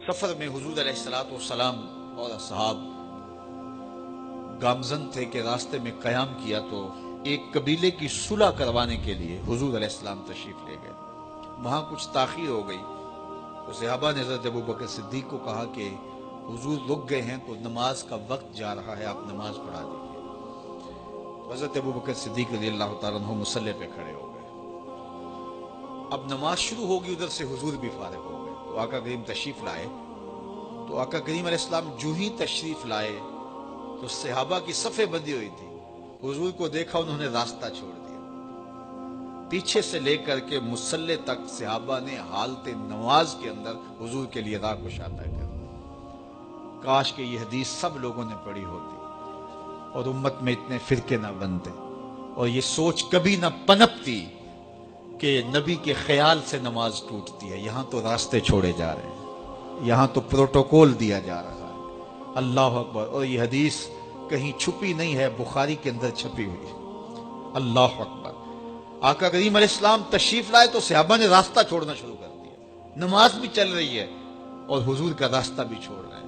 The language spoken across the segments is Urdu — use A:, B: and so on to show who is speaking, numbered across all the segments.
A: سفر میں حضور علیہ الصلوۃ والسلام اور اصحاب گامزن تھے کہ راستے میں قیام کیا تو ایک قبیلے کی صلح کروانے کے لیے حضور علیہ السلام تشریف لے گئے۔ وہاں کچھ تاخیر ہو گئی تو صحابہ نے حضرت ابوبکر صدیق کو کہا کہ حضور رک گئے ہیں تو نماز کا وقت جا رہا ہے، آپ نماز پڑھا دیجیے۔ حضرت ابوبکر صدیق رضی اللہ تعالیٰ عنہ مصلی پہ کھڑے ہو گئے۔ اب نماز شروع ہوگی، ادھر سے حضور بھی فارغ ہو گئے تو آقا کریم تشریف لائے۔ تو آقا کریم علیہ السلام جو ہی تشریف لائے تو صحابہ کی صفیں بندی ہوئی تھی، حضور کو دیکھا انہوں نے راستہ چھوڑ دیا۔ پیچھے سے لے کر کے مصلی تک صحابہ نے حالت نماز کے اندر حضور کے لیے راہ کشادہ کر۔ کاش کہ یہ حدیث سب لوگوں نے پڑھی ہوتی اور امت میں اتنے فرقے نہ بنتے اور یہ سوچ کبھی نہ پنپتی کہ نبی کے خیال سے نماز ٹوٹتی ہے۔ یہاں تو راستے چھوڑے جا رہے ہیں، یہاں تو پروٹوکول دیا جا رہا ہے۔ اللہ اکبر۔ اور یہ حدیث کہیں چھپی نہیں ہے، بخاری کے اندر چھپی ہوئی ہے۔ اللہ اکبر۔ آقا کریم علیہ السلام تشریف لائے تو صحابہ نے راستہ چھوڑنا شروع کر دیا، نماز بھی چل رہی ہے اور حضور کا راستہ بھی چھوڑ رہے ہیں۔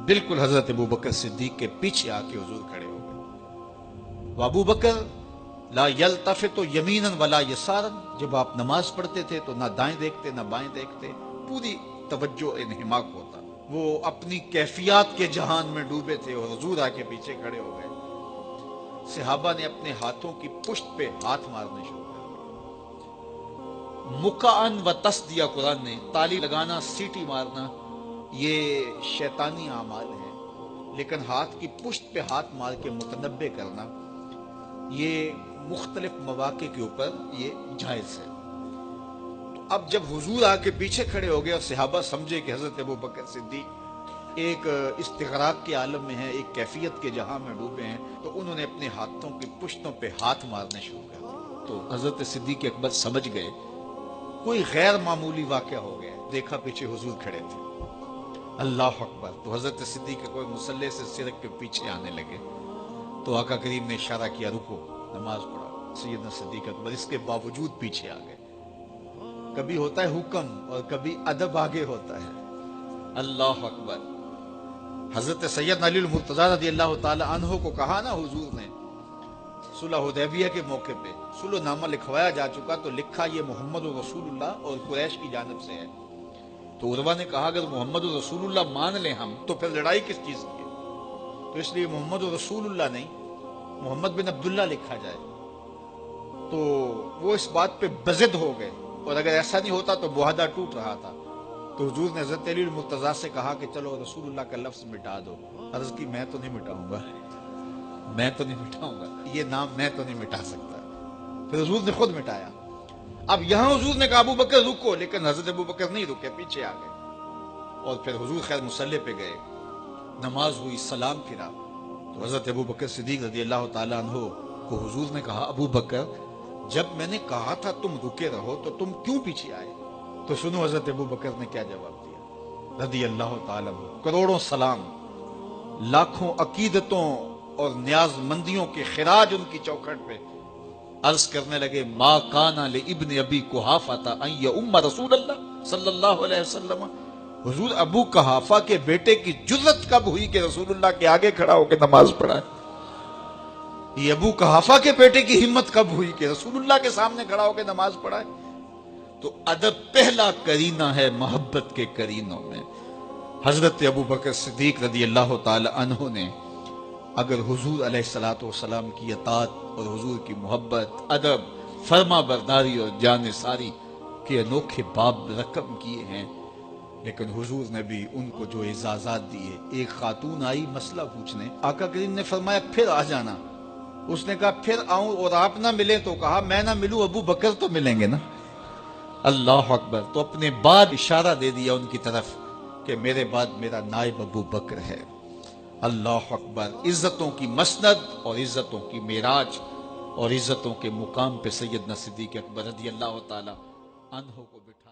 A: بالکل حضرت ابوبکر صدیق کے پیچھے آ کے حضور کھڑے ہو گئے۔ ابو بکر لا یلتفت یمینا ولا یسارا، جب آپ نماز پڑھتے تھے تو نہ دائیں دیکھتے نہ بائیں دیکھتے، پوری توجہ انہماک ہوتا۔ وہ اپنی کیفیات کے جہان میں ڈوبے تھے اور حضور آ کے پیچھے کھڑے ہو گئے۔ صحابہ نے اپنے ہاتھوں کی پشت پہ ہاتھ مارنے شروع کر دیے۔ مکعن و تس دیا قرآن نے، تالی لگانا، سیٹی مارنا یہ شیطانی اعمال ہے، لیکن ہاتھ کی پشت پہ ہاتھ مار کے متنبع کرنا یہ مختلف مواقع کے اوپر یہ جائز ہے۔ تو اب جب حضور آ کے پیچھے کھڑے ہو گئے اور صحابہ سمجھے کہ حضرت ابوبکر صدیق ایک استغراق کے عالم میں ہیں، ایک کیفیت کے جہاں میں ڈوبے ہیں، تو انہوں نے اپنے ہاتھوں کی پشتوں پہ ہاتھ مارنے شروع کر دیے۔ تو حضرت صدیق اکبر سمجھ گئے کوئی غیر معمولی واقعہ ہو گیا۔ دیکھا پیچھے حضور کھڑے تھے۔ اللہ اکبر۔ تو حضرت صدیق کوئی مصلی سے سرک کے پیچھے آنے لگے تو آقا کریم نے اشارہ کیا رکو، نماز پڑھو۔ سیدنا صدیق اکبر اس کے باوجود پیچھے آ گئے۔ کبھی ہوتا ہے حکم اور کبھی ادب آگے ہوتا ہے۔ اللہ اکبر۔ حضرت سیدنا علی المرتضیٰ رضی اللہ تعالی عنہ کو کہا نا حضور نے صلح حدیبیہ کے موقع پہ، صلح نامہ لکھوایا جا چکا تو لکھا یہ محمد رسول اللہ اور قریش کی جانب سے ہے۔ تو عروہ نے کہا اگر محمد رسول اللہ مان لیں ہم تو پھر لڑائی کس چیز کی ہے؟ تو اس لیے محمد رسول اللہ نہیں، محمد بن عبداللہ لکھا جائے۔ تو وہ اس بات پہ بضد ہو گئے، اور اگر ایسا نہیں ہوتا تو معاہدہ ٹوٹ رہا تھا۔ تو حضور نے حضرت علی المرتضیٰ سے کہا کہ چلو رسول اللہ کا لفظ مٹا دو۔ عرض کی میں تو نہیں مٹاؤں گا، میں تو نہیں مٹاؤں گا، یہ نام میں تو نہیں مٹا سکتا۔ پھر حضور نے خود مٹایا۔ اب یہاں حضور نے کہا ابو بکر رکو، لیکن حضرت ابو بکر نہیں رکے، پیچھے آ گئے۔ اور پھر حضور خیر مصلی پہ گئے، نماز ہوئی، سلام پھرا تو حضرت ابو بکر صدیق رضی اللہ تعالیٰ عنہ کو حضور نے کہا ابو بکر جب میں نے کہا تھا تم رکے رہو تو تم کیوں پیچھے آئے؟ تو سنو حضرت ابو بکر نے کیا جواب دیا رضی اللہ تعالیٰ عنہ۔ کروڑوں سلام، لاکھوں عقیدتوں اور نیاز مندیوں کے خراج ان کی چوکھٹ پہ عرض کرنے لگے ما کان لابن ابی قحافہ ان یؤم رسول اللہ صلی اللہ علیہ وسلم۔ حضور ابو قحافہ کے بیٹے کی جرت کب ہوئی کہ رسول اللہ کے آگے کھڑا ہو کے نماز پڑھائے؟ یہ ابو قحافہ کے بیٹے کی ہمت کب ہوئی کہ رسول اللہ کے سامنے کھڑا ہو کے نماز پڑھائے؟ تو ادب پہلا کرینہ ہے محبت کے کرینوں میں۔ حضرت ابو بکر صدیق رضی اللہ تعالی عنہ نے اگر حضور علیہ الصلوۃ والسلام کی اطاعت اور حضور کی محبت، ادب، فرما برداری اور جانثاری کے انوکھے باب رقم کیے ہیں، لیکن حضور نے بھی ان کو جو اعزازات دیے۔ ایک خاتون آئی مسئلہ پوچھنے، آقا کریم نے فرمایا پھر آ جانا۔ اس نے کہا پھر آؤں اور آپ نہ ملیں؟ تو کہا میں نہ ملوں ابو بکر تو ملیں گے نا۔ اللہ اکبر۔ تو اپنے بعد اشارہ دے دیا ان کی طرف کہ میرے بعد میرا نائب ابو بکر ہے۔ اللہ اکبر۔ عزتوں کی مسند اور عزتوں کی معراج اور عزتوں کے مقام پہ سیدنا صدیق اکبر رضی اللہ تعالی عنہ کو بٹھا